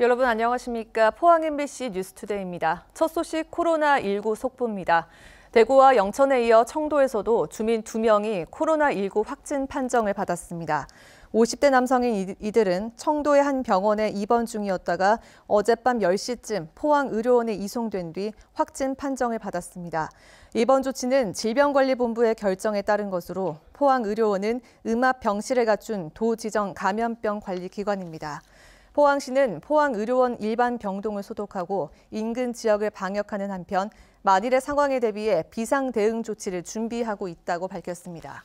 여러분 안녕하십니까? 포항 MBC 뉴스투데이입니다. 첫 소식 코로나19 속보입니다. 대구와 영천에 이어 청도에서도 주민 2명이 코로나19 확진 판정을 받았습니다. 50대 남성인 이들은 청도의 한 병원에 입원 중이었다가 어젯밤 10시쯤 포항의료원에 이송된 뒤 확진 판정을 받았습니다. 이번 조치는 질병관리본부의 결정에 따른 것으로 포항의료원은 음압병실을 갖춘 도지정 감염병 관리기관입니다. 포항시는 포항의료원 일반 병동을 소독하고 인근 지역을 방역하는 한편 만일의 상황에 대비해 비상 대응 조치를 준비하고 있다고 밝혔습니다.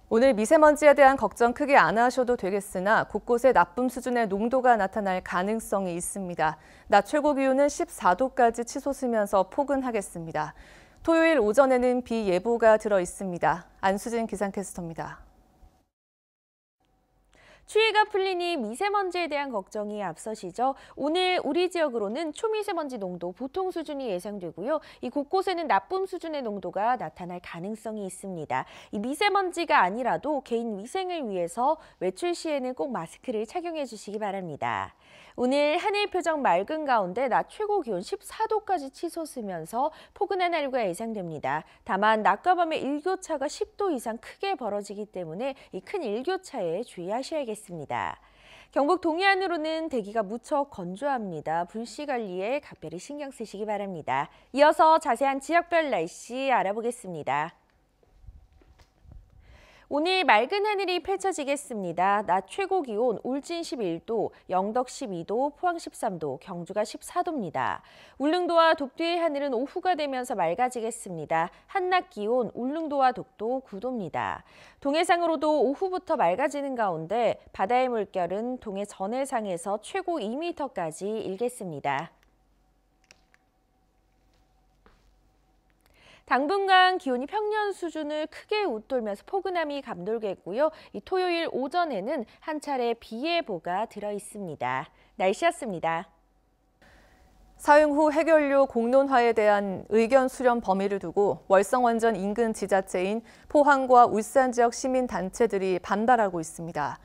오늘 미세먼지에 대한 걱정 크게 안 하셔도 되겠으나 곳곳에 나쁨 수준의 농도가 나타날 가능성이 있습니다. 낮 최고 기온은 14도까지 치솟으면서 포근하겠습니다. 토요일 오전에는 비 예보가 들어 있습니다. 안수진 기상캐스터입니다. 추위가 풀리니 미세먼지에 대한 걱정이 앞서시죠. 오늘 우리 지역으로는 초미세먼지 농도 보통 수준이 예상되고요. 이 곳곳에는 나쁨 수준의 농도가 나타날 가능성이 있습니다. 이 미세먼지가 아니라도 개인 위생을 위해서 외출 시에는 꼭 마스크를 착용해 주시기 바랍니다. 오늘 하늘 표정 맑은 가운데 낮 최고 기온 14도까지 치솟으면서 포근한 하루가 예상됩니다. 다만 낮과 밤의 일교차가 10도 이상 크게 벌어지기 때문에 이 큰 일교차에 주의하셔야겠습니다. 경북 동해안으로는 대기가 무척 건조합니다. 불씨 관리에 각별히 신경 쓰시기 바랍니다. 이어서 자세한 지역별 날씨 알아보겠습니다. 오늘 맑은 하늘이 펼쳐지겠습니다. 낮 최고 기온 울진 11도, 영덕 12도, 포항 13도, 경주가 14도입니다. 울릉도와 독도의 하늘은 오후가 되면서 맑아지겠습니다. 한낮 기온 울릉도와 독도 9도입니다. 동해상으로도 오후부터 맑아지는 가운데 바다의 물결은 동해 전해상에서 최고 2m까지 일겠습니다. 당분간 기온이 평년 수준을 크게 웃돌면서 포근함이 감돌겠고요. 이 토요일 오전에는 한 차례 비 예보가 들어 있습니다. 날씨였습니다. 사용 후 해결료 공론화에 대한 의견 수렴 범위를 두고 월성원전 인근 지자체인 포항과 울산 지역 시민단체들이 반발하고 있습니다.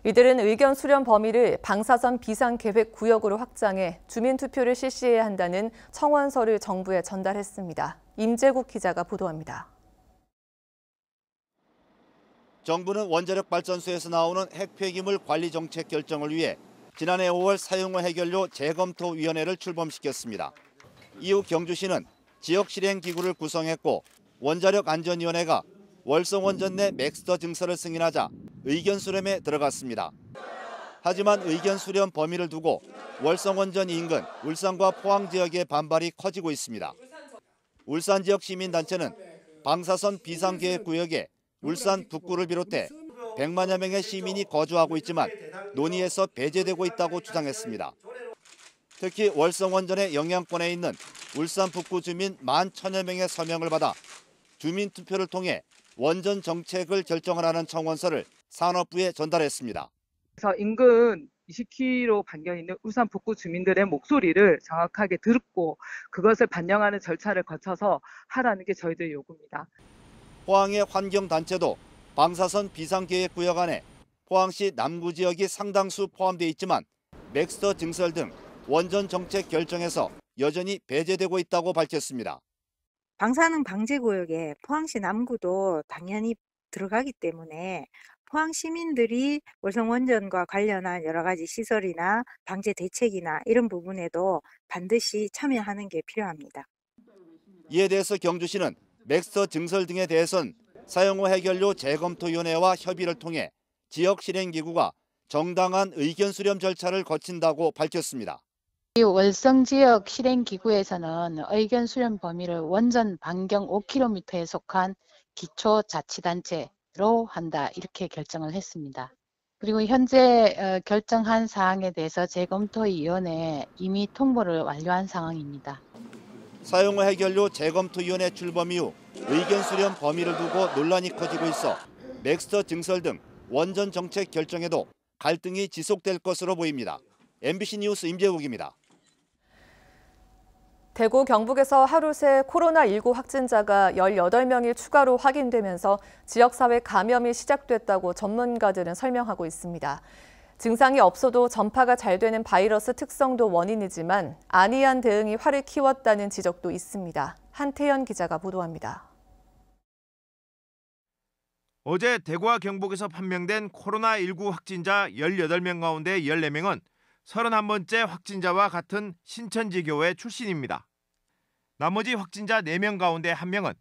이들은 의견 수렴 범위를 방사선 비상계획구역으로 확장해 주민투표를 실시해야 한다는 청원서를 정부에 전달했습니다. 임재국 기자가 보도합니다. 정부는 원자력 발전소에서 나오는 핵폐기물 관리 정책 결정을 위해 지난해 5월 사용 후 해결료 재검토위원회를 출범시켰습니다. 이후 경주시는 지역 실행 기구를 구성했고 원자력 안전위원회가 월성원전 내 맥스터 증서를 승인하자 의견 수렴에 들어갔습니다. 하지만 의견 수렴 범위를 두고 월성원전 인근 울산과 포항 지역의 반발이 커지고 있습니다. 울산 지역 시민단체는 방사선 비상계획구역에 울산 북구를 비롯해 100만여 명의 시민이 거주하고 있지만 논의에서 배제되고 있다고 주장했습니다. 특히 월성원전의 영향권에 있는 울산 북구 주민 11,000여 명의 서명을 받아 주민투표를 통해 원전 정책을 결정하라는 청원서를 산업부에 전달했습니다. 그래서 인근 20km 반경 있는 울산 북구 주민들의 목소리를 정확하게 듣고 그것을 반영하는 절차를 거쳐서 하라는 게 저희들의 요구입니다. 포항의 환경단체도 방사선 비상계획구역 안에 포항시 남구 지역이 상당수 포함되어 있지만 맥스터 증설 등 원전 정책 결정에서 여전히 배제되고 있다고 밝혔습니다. 방사능 방제구역에 포항시 남구도 당연히 들어가기 때문에 포항 시민들이 월성원전과 관련한 여러 가지 시설이나 방제 대책이나 이런 부분에도 반드시 참여하는 게 필요합니다. 이에 대해서 경주시는 맥스터 증설 등에 대해선 사용 후 해결료 재검토위원회와 협의를 통해 지역 실행기구가 정당한 의견 수렴 절차를 거친다고 밝혔습니다. 이 월성 지역 실행기구에서는 의견 수렴 범위를 원전 반경 5km에 속한 기초자치단체로 한다 이렇게 결정을 했습니다. 그리고 현재 결정한 사항에 대해서 재검토위원회에 이미 통보를 완료한 상황입니다. 사용 후 해결료 재검토위원회 출범 이후 의견 수렴 범위를 두고 논란이 커지고 있어 맥스터 증설 등 원전 정책 결정에도 갈등이 지속될 것으로 보입니다. MBC 뉴스 임재욱입니다. 대구 경북에서 하루 새 코로나19 확진자가 18명이 추가로 확인되면서 지역사회 감염이 시작됐다고 전문가들은 설명하고 있습니다. 증상이 없어도 전파가 잘 되는 바이러스 특성도 원인이지만 안이한 대응이 화를 키웠다는 지적도 있습니다. 한태연 기자가 보도합니다. 어제 대구와 경북에서 판명된 코로나19 확진자 18명 가운데 14명은 31번째 확진자와 같은 신천지 교회 출신입니다. 나머지 확진자 4명 가운데 1명은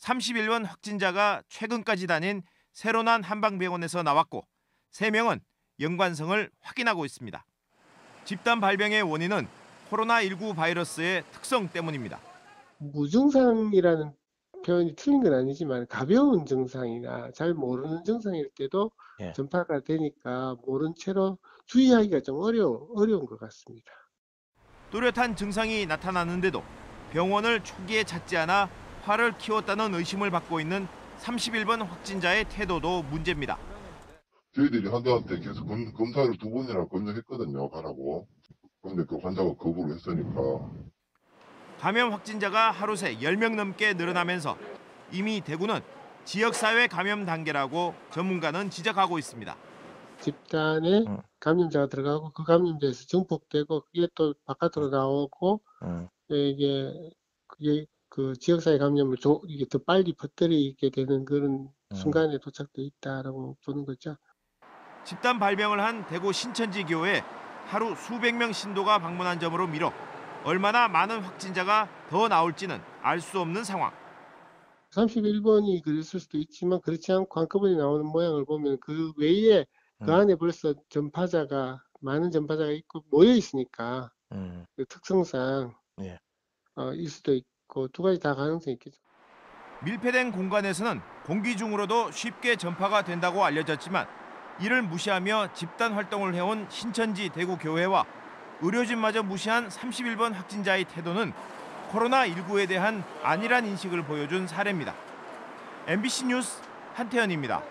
31번 확진자가 최근까지 다닌 새로 난 한방병원에서 나왔고 3명은 연관성을 확인하고 있습니다. 집단 발병의 원인은 코로나19 바이러스의 특성 때문입니다. 무증상이라는 표현이 틀린 건 아니지만 가벼운 증상이나 잘 모르는 증상일 때도 전파가 되니까 모른 채로 주의하기가 좀 어려운 것 같습니다. 뚜렷한 증상이 나타났는데도 병원을 초기에 찾지 않아 화를 키웠다는 의심을 받고 있는 31번 확진자의 태도도 문제입니다. 저희들이 환자한테 계속 검사를 2번이나 권유했거든요. 가라고. 그런데 그 환자가 거부를 했으니까. 감염 확진자가 하루 새 10명 넘게 늘어나면서 이미 대구는 지역사회 감염 단계라고 전문가는 지적하고 있습니다. 집단에 감염자가 들어가고 그 감염자에서 증폭되고 그게 또 바깥으로 나오고 그게 그 지역사회 감염을 이게 더 빨리 퍼뜨리게 되는 그런 순간에 도착돼 있다라고 보는 거죠. 집단 발병을 한 대구 신천지 교회에 하루 수백 명 신도가 방문한 점으로 미뤄 얼마나 많은 확진자가 더 나올지는 알 수 없는 상황. 31번이 그랬을 수도 있지만 그렇지 않고 한꺼번에 나오는 모양을 보면 그 외에 그 안에 벌써 많은 전파자가 있고 모여 있으니까 그 특성상 일 수도 있고 두 가지 다 가능성이 있겠죠. 밀폐된 공간에서는 공기 중으로도 쉽게 전파가 된다고 알려졌지만 이를 무시하며 집단 활동을 해온 신천지 대구 교회와 의료진마저 무시한 31번 확진자의 태도는 코로나19에 대한 안일한 인식을 보여준 사례입니다. MBC 뉴스 한태연입니다.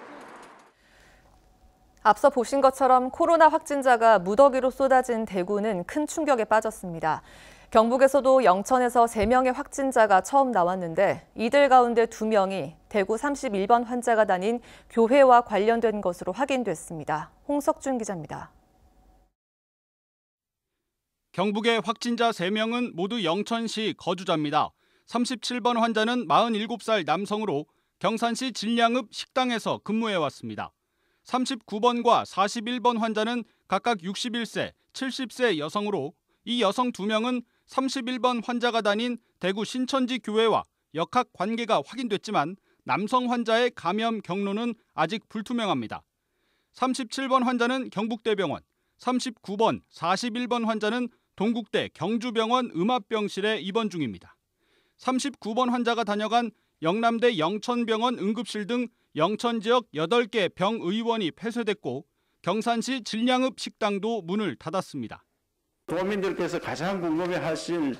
앞서 보신 것처럼 코로나 확진자가 무더기로 쏟아진 대구는 큰 충격에 빠졌습니다. 경북에서도 영천에서 3명의 확진자가 처음 나왔는데 이들 가운데 2명이 대구 31번 환자가 다닌 교회와 관련된 것으로 확인됐습니다. 홍석준 기자입니다. 경북의 확진자 3명은 모두 영천시 거주자입니다. 37번 환자는 47살 남성으로 경산시 진량읍 식당에서 근무해왔습니다. 39번과 41번 환자는 각각 61세, 70세 여성으로 이 여성 2명은 31번 환자가 다닌 대구 신천지 교회와 역학 관계가 확인됐지만 남성 환자의 감염 경로는 아직 불투명합니다. 37번 환자는 경북대병원, 39번, 41번 환자는 동국대 경주병원 음압병실에 입원 중입니다. 39번 환자가 다녀간 영남대 영천병원 응급실 등 영천 지역 8개 병의원이 폐쇄됐고 경산시 진량읍 식당도 문을 닫았습니다. 도민들께서 가장 궁금해하실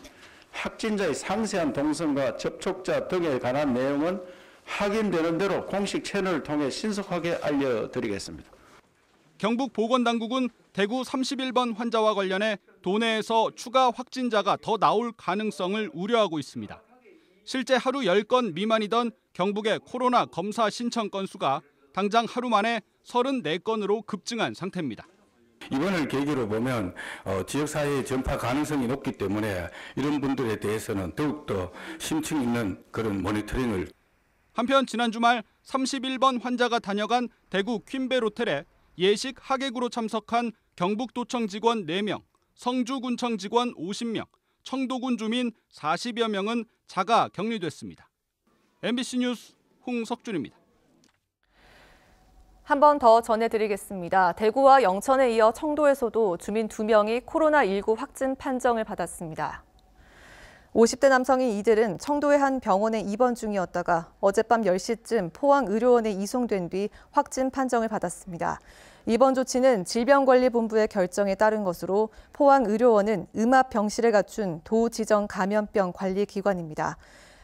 확진자의 상세한 동선과 접촉자 등에 관한 내용은 확인되는 대로 공식 채널을 통해 신속하게 알려드리겠습니다. 경북보건당국은 대구 31번 환자와 관련해 도내에서 추가 확진자가 더 나올 가능성을 우려하고 있습니다. 실제 하루 10건 미만이던 경북의 코로나 검사 신청 건수가 당장 하루 만에 34건으로 급증한 상태입니다. 이번을 계기로 보면 지역사회의 전파 가능성이 높기 때문에 이런 분들에 대해서는 더욱더 심층 있는 그런 모니터링을. 한편 지난 주말 31번 환자가 다녀간 대구 퀸벨 호텔에 예식 하객으로 참석한 경북도청 직원 4명, 성주군청 직원 50명, 청도군 주민 40여 명은 자가 격리됐습니다. MBC 뉴스 홍석준입니다. 한 번 더 전해드리겠습니다. 대구와 영천에 이어 청도에서도 주민 2명이 코로나19 확진 판정을 받았습니다. 50대 남성인 이들은 청도의 한 병원에 입원 중이었다가 어젯밤 10시쯤 포항의료원에 이송된 뒤 확진 판정을 받았습니다. 이번 조치는 질병관리본부의 결정에 따른 것으로 포항의료원은 음압병실에 갖춘 도지정 감염병 관리기관입니다.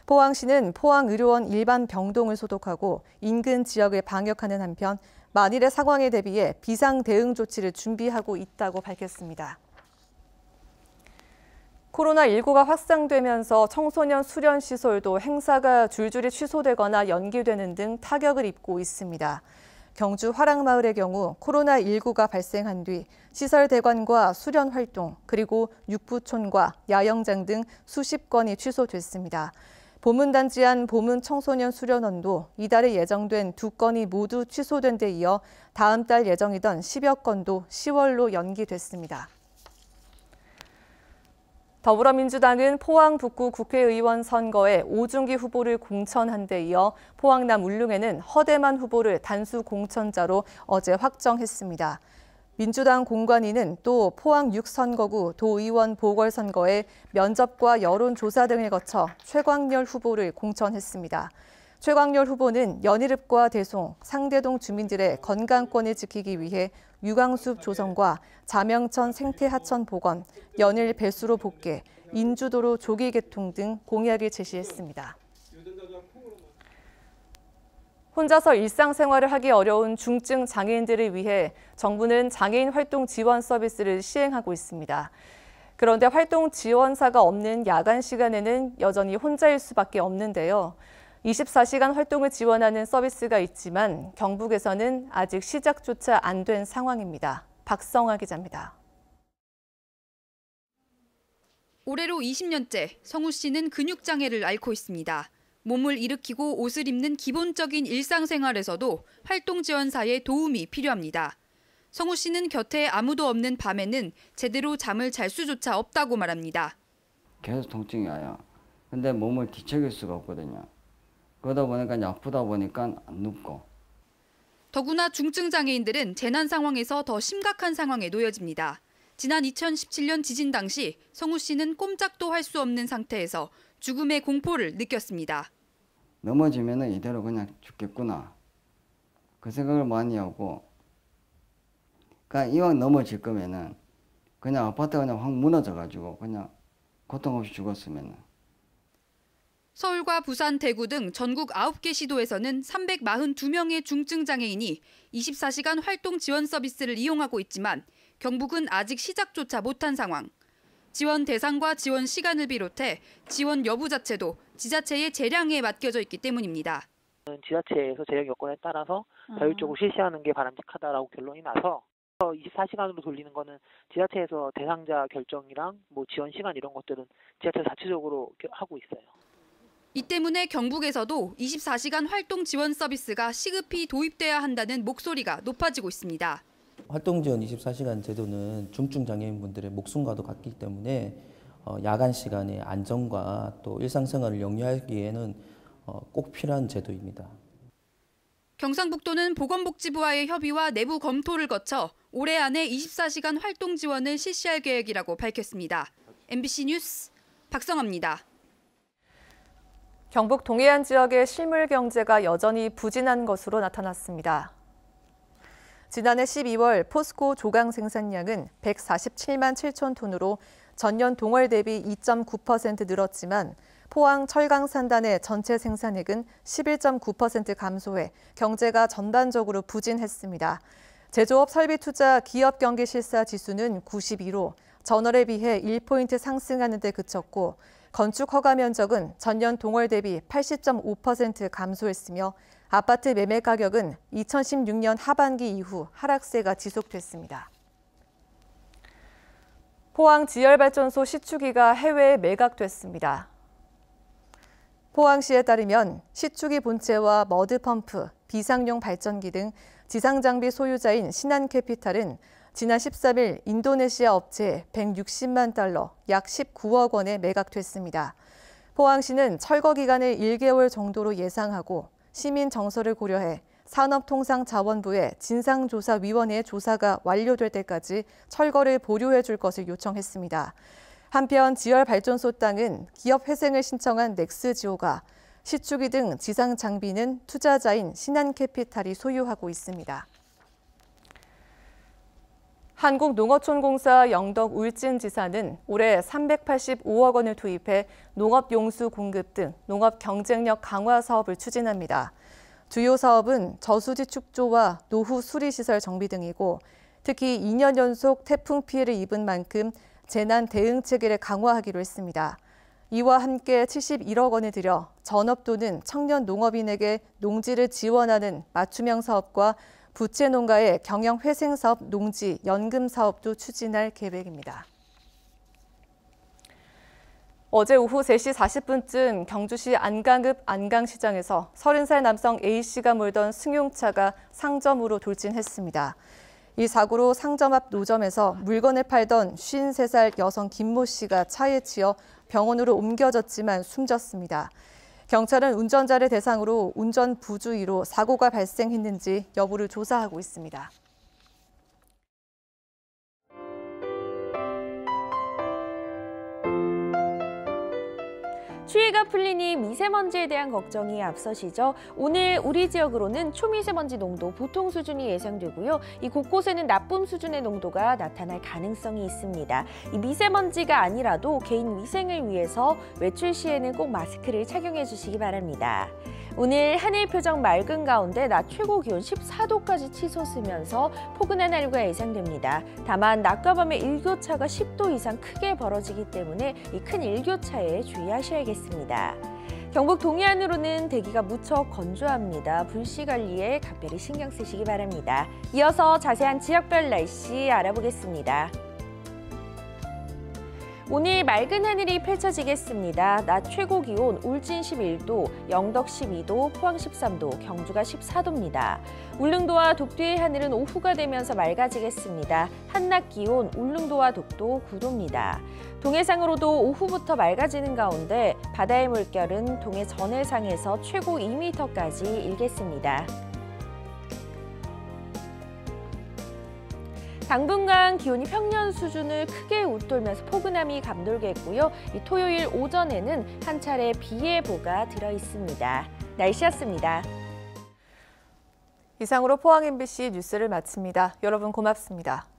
포항시는 포항의료원 일반 병동을 소독하고 인근 지역을 방역하는 한편 만일의 상황에 대비해 비상 대응 조치를 준비하고 있다고 밝혔습니다. 코로나19가 확산되면서 청소년 수련시설도 행사가 줄줄이 취소되거나 연기되는 등 타격을 입고 있습니다. 경주 화랑마을의 경우 코로나19가 발생한 뒤 시설 대관과 수련 활동, 그리고 육부촌과 야영장 등 수십 건이 취소됐습니다. 보문단지안 보문청소년 수련원도 이달에 예정된 2건이 모두 취소된 데 이어 다음 달 예정이던 10여 건도 10월로 연기됐습니다. 더불어민주당은 포항 북구 국회의원 선거에 오중기 후보를 공천한 데 이어 포항남 울릉에는 허대만 후보를 단수 공천자로 어제 확정했습니다. 민주당 공관위는 또 포항 6선거구 도의원 보궐선거에 면접과 여론조사 등을 거쳐 최광렬 후보를 공천했습니다. 최광렬 후보는 연희읍과 대송, 상대동 주민들의 건강권을 지키기 위해 유광숲 조성과 자명천 생태하천 복원, 연일 배수로 복개, 인주도로 조기 개통 등 공약을 제시했습니다. 혼자서 일상생활을 하기 어려운 중증 장애인들을 위해 정부는 장애인 활동 지원 서비스를 시행하고 있습니다. 그런데 활동 지원사가 없는 야간 시간에는 여전히 혼자일 수밖에 없는데요. 24시간 활동을 지원하는 서비스가 있지만 경북에서는 아직 시작조차 안 된 상황입니다. 박성아 기자입니다. 올해로 20년째 성우 씨는 근육장애를 앓고 있습니다. 몸을 일으키고 옷을 입는 기본적인 일상생활에서도 활동지원사의 도움이 필요합니다. 성우 씨는 곁에 아무도 없는 밤에는 제대로 잠을 잘 수조차 없다고 말합니다. 계속 통증이 와요. 근데 몸을 뒤척일 수가 없거든요. 그러다 보니까 아프다 보니까 안 눕고. 더구나 중증 장애인들은 재난 상황에서 더 심각한 상황에 놓여집니다. 지난 2017년 지진 당시 성우 씨는 꼼짝도 할 수 없는 상태에서 죽음의 공포를 느꼈습니다. 넘어지면 이대로 그냥 죽겠구나. 그 생각을 많이 하고, 그러니까 이왕 넘어질 거면은 그냥 아파트가 그냥 확 무너져가지고 그냥 고통 없이 죽었으면. 서울과 부산, 대구 등 전국 9개 시도에서는 342명의 중증 장애인이 24시간 활동 지원 서비스를 이용하고 있지만 경북은 아직 시작조차 못한 상황. 지원 대상과 지원 시간을 비롯해 지원 여부 자체도 지자체의 재량에 맡겨져 있기 때문입니다. 지자체에서 재량 여건에 따라서 자율적으로 실시하는 게 바람직하다라고 결론이 나서 24시간으로 돌리는 거는 지자체에서 대상자 결정이랑 지원 시간 이런 것들은 지자체 자체적으로 하고 있어요. 이 때문에 경북에서도 24시간 활동 지원 서비스가 시급히 도입돼야 한다는 목소리가 높아지고 있습니다. 활동지원 24시간 제도는 중증 장애인분들의 목숨과도 같기 때문에 야간 시간의 안전과 또 일상생활을 영위하기에는 꼭 필요한 제도입니다. 경상북도는 보건복지부와의 협의와 내부 검토를 거쳐 올해 안에 24시간 활동 지원을 실시할 계획이라고 밝혔습니다. MBC 뉴스 박성아입니다. 경북 동해안 지역의 실물 경제가 여전히 부진한 것으로 나타났습니다. 지난해 12월 포스코 조강 생산량은 147만 7천 톤으로 전년 동월 대비 2.9% 늘었지만 포항 철강산단의 전체 생산액은 11.9% 감소해 경제가 전반적으로 부진했습니다. 제조업 설비 투자 기업 경기 실사 지수는 92로 전월에 비해 1포인트 상승하는 데 그쳤고 건축 허가 면적은 전년 동월 대비 80.5% 감소했으며 아파트 매매 가격은 2016년 하반기 이후 하락세가 지속됐습니다. 포항 지열발전소 시추기가 해외에 매각됐습니다. 포항시에 따르면 시추기 본체와 머드펌프, 비상용 발전기 등 지상장비 소유자인 신한캐피탈은 지난 13일 인도네시아 업체에 160만 달러, 약 19억 원에 매각됐습니다. 포항시는 철거 기간을 1개월 정도로 예상하고 시민 정서를 고려해 산업통상자원부의 진상조사위원회의 조사가 완료될 때까지 철거를 보류해 줄 것을 요청했습니다. 한편 지열발전소 땅은 기업 회생을 신청한 넥스지오가 시추기 등 지상 장비는 투자자인 신한캐피탈이 소유하고 있습니다. 한국농어촌공사 영덕 울진지사는 올해 385억 원을 투입해 농업용수 공급 등 농업 경쟁력 강화 사업을 추진합니다. 주요 사업은 저수지 축조와 노후 수리시설 정비 등이고 특히 2년 연속 태풍 피해를 입은 만큼 재난 대응 체계를 강화하기로 했습니다. 이와 함께 71억 원을 들여 전업 또는 청년 농업인에게 농지를 지원하는 맞춤형 사업과 부채 농가의 경영 회생 사업 농지 연금 사업도 추진할 계획입니다. 어제 오후 3시 40분쯤 경주시 안강읍 안강시장에서 30살 남성 A씨가 몰던 승용차가 상점으로 돌진했습니다. 이 사고로 상점 앞 노점에서 물건을 팔던 53살 여성 김모 씨가 차에 치여 병원으로 옮겨졌지만 숨졌습니다. 경찰은 운전자를 대상으로 운전 부주의로 사고가 발생했는지 여부를 조사하고 있습니다. 추위가 풀리니 미세먼지에 대한 걱정이 앞서시죠. 오늘 우리 지역으로는 초미세먼지 농도 보통 수준이 예상되고요. 이 곳곳에는 나쁨 수준의 농도가 나타날 가능성이 있습니다. 이 미세먼지가 아니라도 개인 위생을 위해서 외출 시에는 꼭 마스크를 착용해 주시기 바랍니다. 오늘 하늘 표정 맑은 가운데 낮 최고 기온 14도까지 치솟으면서 포근한 하루가 예상됩니다. 다만 낮과 밤의 일교차가 10도 이상 크게 벌어지기 때문에 이 큰 일교차에 주의하셔야겠습니다. 경북 동해안으로는 대기가 무척 건조합니다. 불씨 관리에 각별히 신경 쓰시기 바랍니다. 이어서 자세한 지역별 날씨 알아보겠습니다. 오늘 맑은 하늘이 펼쳐지겠습니다. 낮 최고 기온 울진 11도, 영덕 12도, 포항 13도, 경주가 14도입니다. 울릉도와 독도의 하늘은 오후가 되면서 맑아지겠습니다. 한낮 기온 울릉도와 독도 9도입니다. 동해상으로도 오후부터 맑아지는 가운데 바다의 물결은 동해 전해상에서 최고 2m까지 일겠습니다. 당분간 기온이 평년 수준을 크게 웃돌면서 포근함이 감돌겠고요. 이 토요일 오전에는 한 차례 비 예보가 들어 있습니다. 날씨였습니다. 이상으로 포항 MBC 뉴스를 마칩니다. 여러분 고맙습니다.